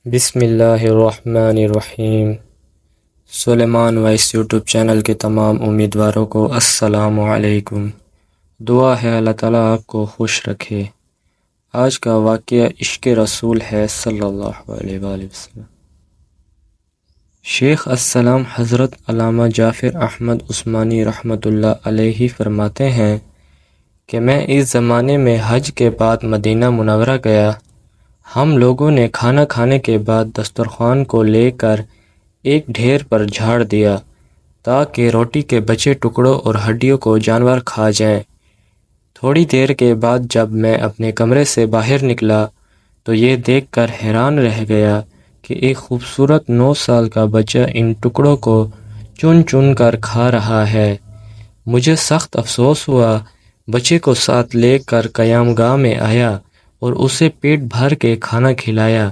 بسم اللہ الرحمن الرحیم۔ سلیمان وائس یوٹیوب چینل کے تمام امیدواروں کو السلام علیکم۔ دعا ہے اللہ تعالیٰ آپ کو خوش رکھے۔ آج کا واقعہ عشق رسول ہے صلی اللہ علیہ وآلہ وسلم۔ شیخ السلام حضرت علامہ جعفر احمد عثمانی رحمۃ اللہ علیہ فرماتے ہیں کہ میں اس زمانے میں حج کے بعد مدینہ منورہ گیا۔ ہم لوگوں نے کھانا کھانے کے بعد دسترخوان کو لے کر ایک ڈھیر پر جھاڑ دیا تاکہ روٹی کے بچے ٹکڑوں اور ہڈیوں کو جانور کھا جائیں۔ تھوڑی دیر کے بعد جب میں اپنے کمرے سے باہر نکلا تو یہ دیکھ کر حیران رہ گیا کہ ایک خوبصورت 9 سال کا بچہ ان ٹکڑوں کو چن چن کر کھا رہا ہے۔ مجھے سخت افسوس ہوا، بچے کو ساتھ لے کر قیام گاہ میں آیا اور اسے پیٹ بھر کے کھانا کھلایا،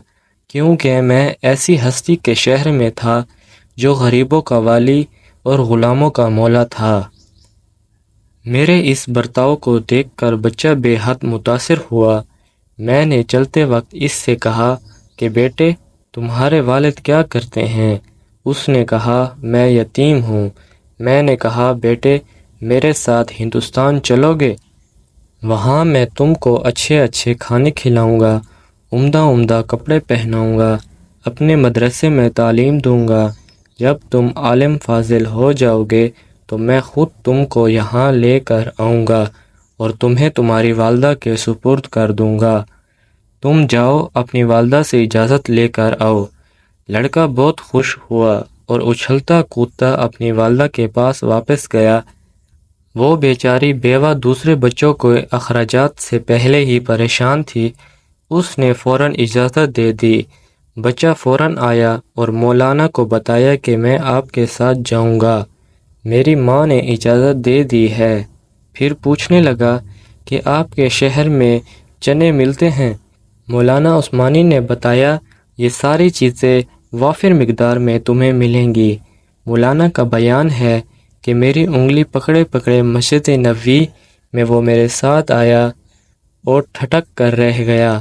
کیونکہ میں ایسی ہستی کے شہر میں تھا جو غریبوں کا والی اور غلاموں کا مولا تھا۔ میرے اس برتاؤ کو دیکھ کر بچہ بے حد متاثر ہوا۔ میں نے چلتے وقت اس سے کہا کہ بیٹے، تمہارے والد کیا کرتے ہیں؟ اس نے کہا میں یتیم ہوں۔ میں نے کہا بیٹے، میرے ساتھ ہندوستان چلو گے؟ وہاں میں تم کو اچھے اچھے کھانے کھلاؤں گا، عمدہ عمدہ کپڑے پہناؤں گا، اپنے مدرسے میں تعلیم دوں گا۔ جب تم عالم فاضل ہو جاؤ گے تو میں خود تم کو یہاں لے کر آؤں گا اور تمہیں تمہاری والدہ کے سپرد کر دوں گا۔ تم جاؤ، اپنی والدہ سے اجازت لے کر آؤ۔ لڑکا بہت خوش ہوا اور اچھلتا کودتا اپنی والدہ کے پاس واپس گیا۔ وہ بیچاری بیوہ دوسرے بچوں کے اخراجات سے پہلے ہی پریشان تھی۔ اس نے فوراً اجازت دے دی۔ بچہ فوراً آیا اور مولانا کو بتایا کہ میں آپ کے ساتھ جاؤں گا، میری ماں نے اجازت دے دی ہے۔ پھر پوچھنے لگا کہ آپ کے شہر میں چنے ملتے ہیں؟ مولانا عثمانی نے بتایا یہ ساری چیزیں وافر مقدار میں تمہیں ملیں گی۔ مولانا کا بیان ہے کہ میری انگلی پکڑے پکڑے مسجد نبوی میں وہ میرے ساتھ آیا اور ٹھٹک کر رہ گیا۔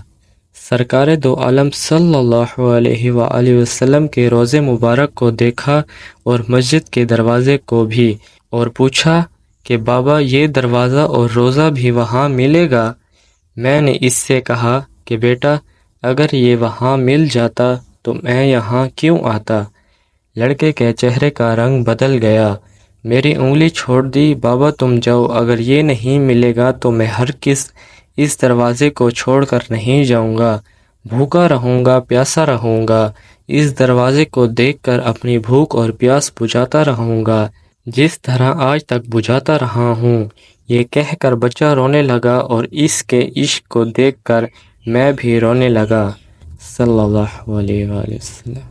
سرکار دو عالم صلی اللہ علیہ وآلہ وسلم کے روضے مبارک کو دیکھا اور مسجد کے دروازے کو بھی، اور پوچھا کہ بابا یہ دروازہ اور روضہ بھی وہاں ملے گا؟ میں نے اس سے کہا کہ بیٹا، اگر یہ وہاں مل جاتا تو میں یہاں کیوں آتا؟ لڑکے کے چہرے کا رنگ بدل گیا۔ میری انگلی چھوڑ دی۔ بابا تم جاؤ، اگر یہ نہیں ملے گا تو میں ہرگز اس دروازے کو چھوڑ کر نہیں جاؤں گا، بھوکا رہوں گا، پیاسا رہوں گا، اس دروازے کو دیکھ کر اپنی بھوک اور پیاس بجھاتا رہوں گا جس طرح آج تک بجھاتا رہا ہوں۔ یہ کہہ کر بچہ رونے لگا اور اس کے عشق کو دیکھ کر میں بھی رونے لگا۔ صلی اللہ علیہ وآلہ وسلم۔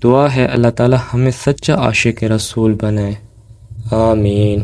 دعا ہے اللہ تعالی ہمیں سچا عاشق رسول بنائے، آمین۔